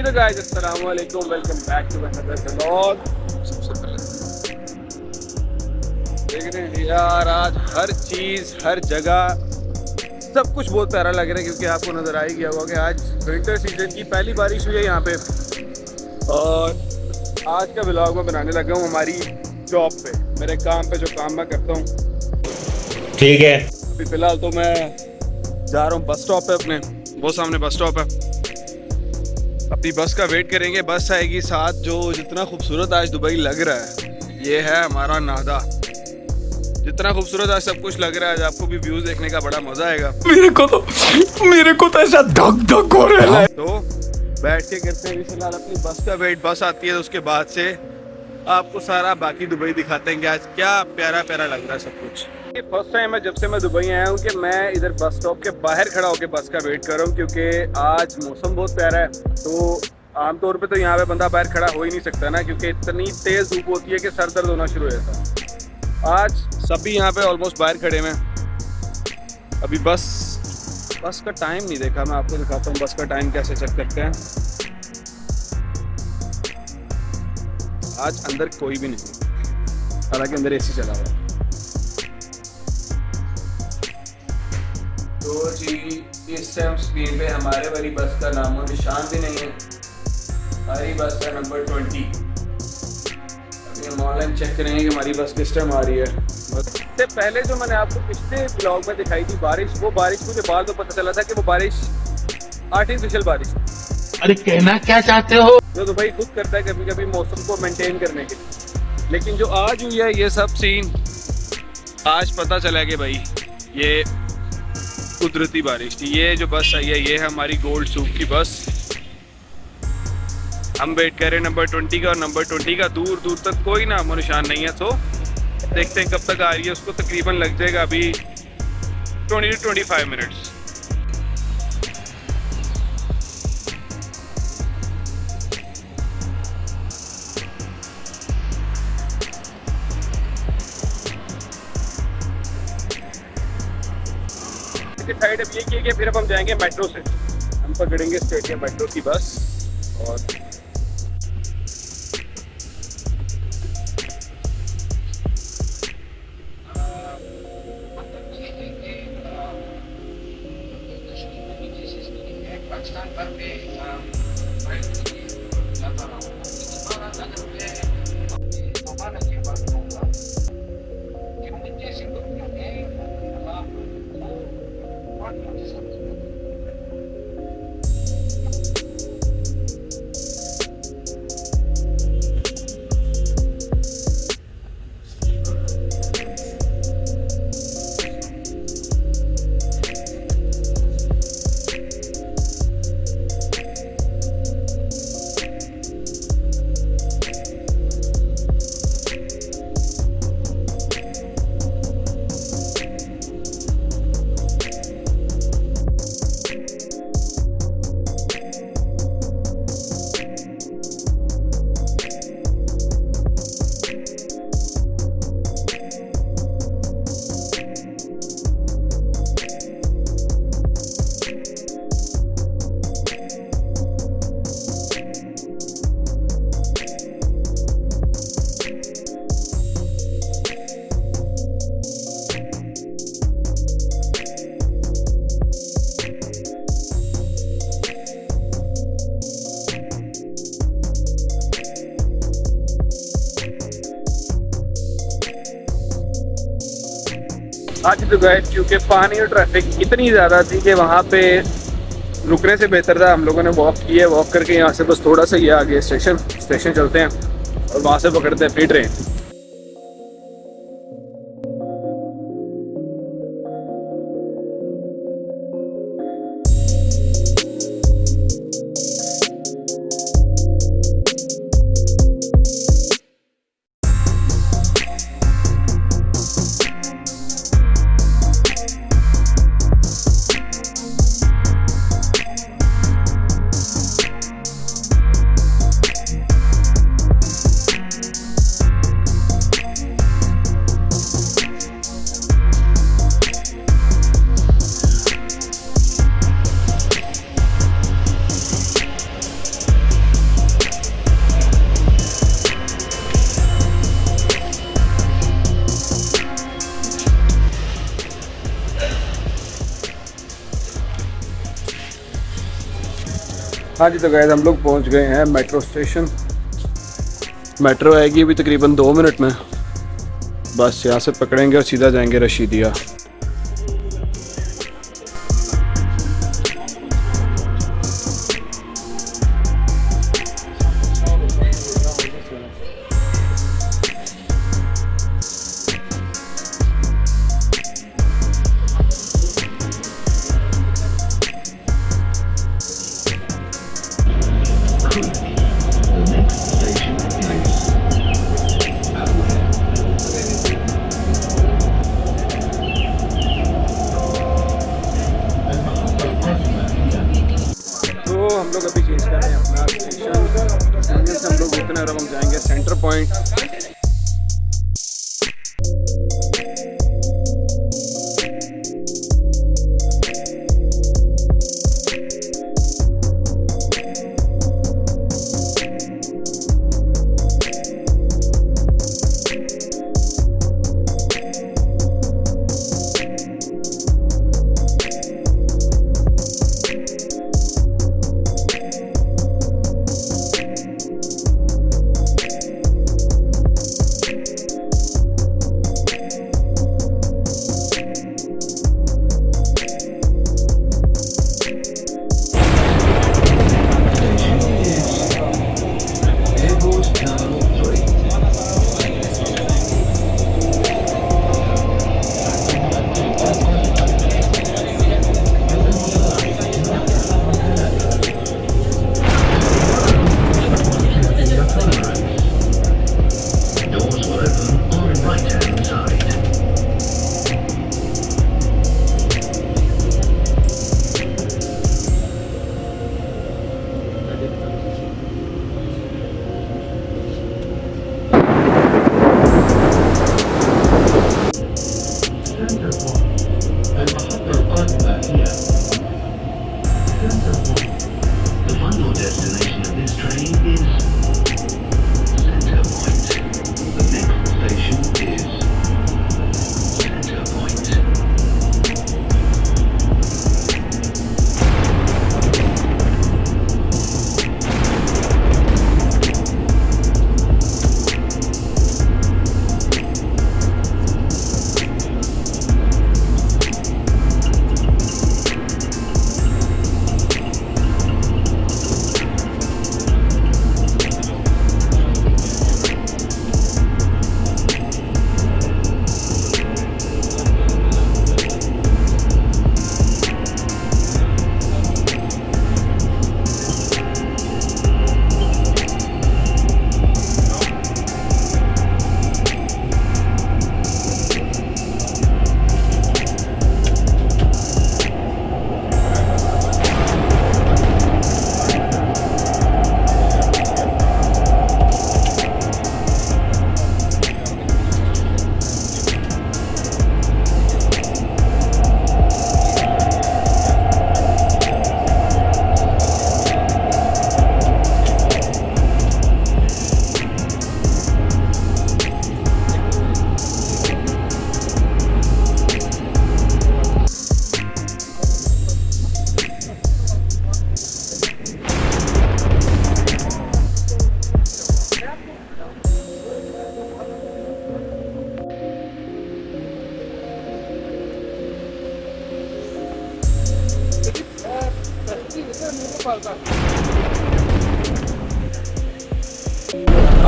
Hello guys, अस्सलाम वालेकुम, welcome back to another vlog. सबसे पहले देख रहे हैं यार, आज हर चीज़ हर जगह सब कुछ बहुत प्यारा लग रहा है, क्योंकि आपको नज़र आ ही गया होगा कि आज विंटर सीजन की पहली बारिश हुई है यहाँ पे। और आज का व्लॉग मैं बनाने लगा हूँ हमारी जॉब पे, मेरे काम पे, जो काम मैं करता हूँ। ठीक है। अभी फ़िलहाल तो मैं जा रहा हूँ बस स्टॉप पे अपने, वो सामने बस स्टॉप है। अपनी बस का वेट करेंगे, बस आएगी साथ। जो जितना खूबसूरत आज दुबई लग रहा है, ये है हमारा नादा। जितना खूबसूरत आज सब कुछ लग रहा है, आज आपको भी व्यूज देखने का बड़ा मजा आएगा। मेरे को तो ऐसा धक धक हो रहा है। तो बैठ के करते हैं फिलहाल अपनी बस का वेट। बस आती है तो उसके बाद से आपको सारा बाकी दुबई दिखाते हैं कि आज क्या प्यारा प्यारा लग रहा है सब कुछ। ये फर्स्ट टाइम है जब से मैं दुबई आया हूँ कि मैं इधर बस स्टॉप के बाहर खड़ा होकर बस का वेट कर रहा हूँ, क्योंकि आज मौसम बहुत प्यारा है। तो आमतौर पे तो यहाँ पे बंदा बाहर खड़ा हो ही नहीं सकता ना, क्योंकि इतनी तेज़ धूप होती है कि सर दर्द होना शुरू हो जाता है। आज सभी यहाँ पे ऑलमोस्ट बाहर खड़े हैं। अभी बस का टाइम नहीं देखा, मैं आपको दिखाता हूँ बस का टाइम कैसे चेक करते हैं। आज अंदर कोई भी नहीं, हालांकि अंदर एसी चला हुआ है। तो जी इस टाइम स्क्रीन पे हमारे वाली बस का नामो निशान भी नहीं है। हमारी बस है नंबर 20। अभी हम ऑनलाइन चेक करेंगे कि हमारी बस किस टाइम आ रही है। इससे पहले जो मैंने आपको पिछले ब्लॉग में दिखाई थी बारिश, वो बारिश मुझे बाद में पता चला था कि वो बारिश आर्टिफिशियल बारिश। अरे कहना क्या चाहते हो? जो तो भाई खुद करता है कभी कभी मौसम को मेंटेन करने के लिए। लेकिन जो आज हुई है ये सब सीन, आज पता चला कि भाई ये कुदरती बारिश थी। ये जो बस आई है ये है हमारी गोल्ड सूप की बस। हम वेट कर रहे हैं नंबर 20 का, और नंबर 20 का दूर दूर तक कोई नामो निशान नहीं है। तो देखते हैं कब तक आ रही है। उसको तकरीबन लग जाएगा अभी 20 to 25 मिनट्स। साइड अब ये किया कि फिर अब हम जाएंगे मेट्रो से, हम पकड़ेंगे स्टेडियम मेट्रो की बस। और आज तो गए क्योंकि पानी और ट्रैफिक इतनी ज़्यादा थी कि वहाँ पे रुकने से बेहतर था हम लोगों ने वॉक किया। वॉक करके यहाँ से बस थोड़ा सा ये आगे स्टेशन चलते हैं और वहाँ से पकड़ते हैं फिर ट्रेन। हाँ जी, तो गाइस हम लोग पहुंच गए हैं मेट्रो स्टेशन। मेट्रो आएगी अभी तकरीबन 2 मिनट में। बस यहाँ से पकड़ेंगे और सीधा जाएंगे रशीदिया। हम लोग अभी चेंज कर रहे हैं अपना स्टेशन से। हम लोग इतने और हम जाएंगे सेंटर पॉइंट।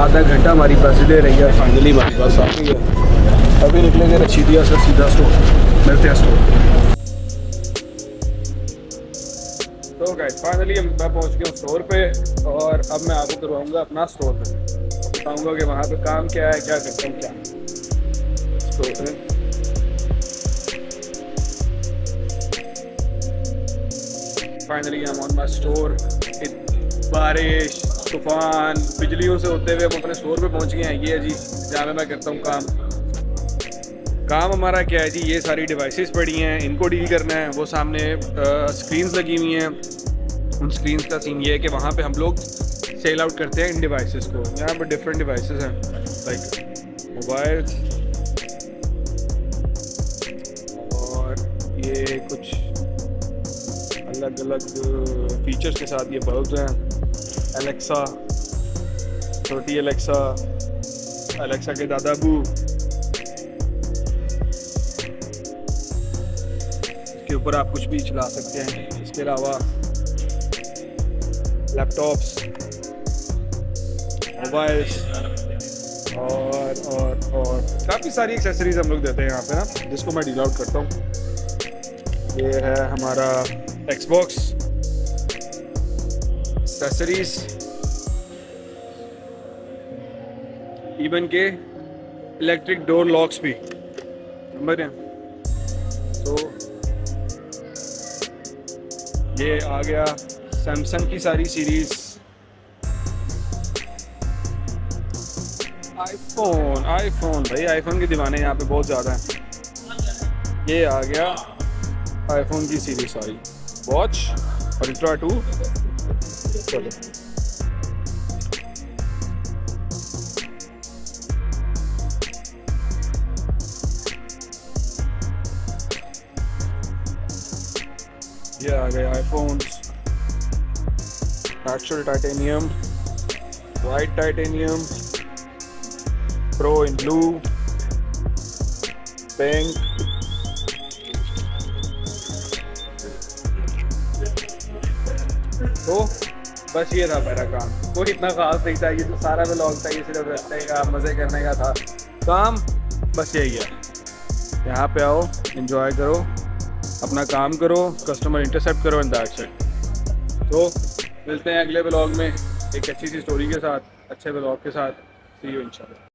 आधा घंटा हमारी बस ले रही है, फाइनली हमारी बस आ गई है। अभी निकलेंगे रशीदिया से सीधा स्टोर, मिलते हैं स्टोर। तो गाइस फाइनली मैं पहुंच गया हूँ स्टोर पे और अब मैं आपको करवाऊंगा अपना स्टोर पे, बताऊंगा कि वहाँ पे काम क्या है, क्या करता हूँ, क्या स्टोर पे। Finally I am on my store. बारिश, तूफान, बिजलियों से होते हुए हम अपने स्टोर पे पहुंच गए हैं। ये है जी जहाँ पे मैं करता हूँ काम हमारा क्या है जी, ये सारी डिवाइसेस पड़ी हैं, इनको डील करना है। वो सामने स्क्रीन्स लगी हुई हैं। उन स्क्रीन्स का सीन ये है कि वहाँ पे हम लोग सेल आउट करते हैं इन डिवाइसेस को। यहाँ पर डिफरेंट डिवाइसेस हैं लाइक मोबाइल्स और ये कुछ अलग अलग फीचर्स के साथ ये बल्ब हैं। एलेक्सा, छोटी एलेक्सा, एलेक्सा के दादाबू, इसके ऊपर आप कुछ भी चला सकते हैं। इसके अलावा लैपटॉप्स, मोबाइल्स और काफ़ी सारी एक्सेसरीज हम लोग देते हैं यहाँ पे ना, जिसको मैं डील आउट करता हूँ। ये है हमारा एक्सबॉक्स एक्सेसरीज, इवन के इलेक्ट्रिक डोर लॉक्स भी समझ रहे हैं। तो ये आ गया सैमसंग की सारी सीरीज। आईफोन भाई, आईफोन के दीवाने यहाँ पे बहुत ज़्यादा हैं। ये आ गया आईफोन की सीरीज सारी, वॉच अल्ट्रा 2। चलो ये आ गए iPhones, natural titanium, white titanium, pro in blue, pink, तो बस ये था मेरा काम। कोई इतना खास नहीं था, ये तो सारा व्लॉग था, ये सिर्फ रखने का मज़े करने का था काम, बस यही है। यहाँ पे आओ, एंजॉय करो, अपना काम करो, कस्टमर इंटरसेप्ट करो एंड दैट्स इट। तो मिलते हैं अगले व्लॉग में एक अच्छी सी स्टोरी के साथ, अच्छे व्लॉग के साथ। सी यू इंशाल्लाह।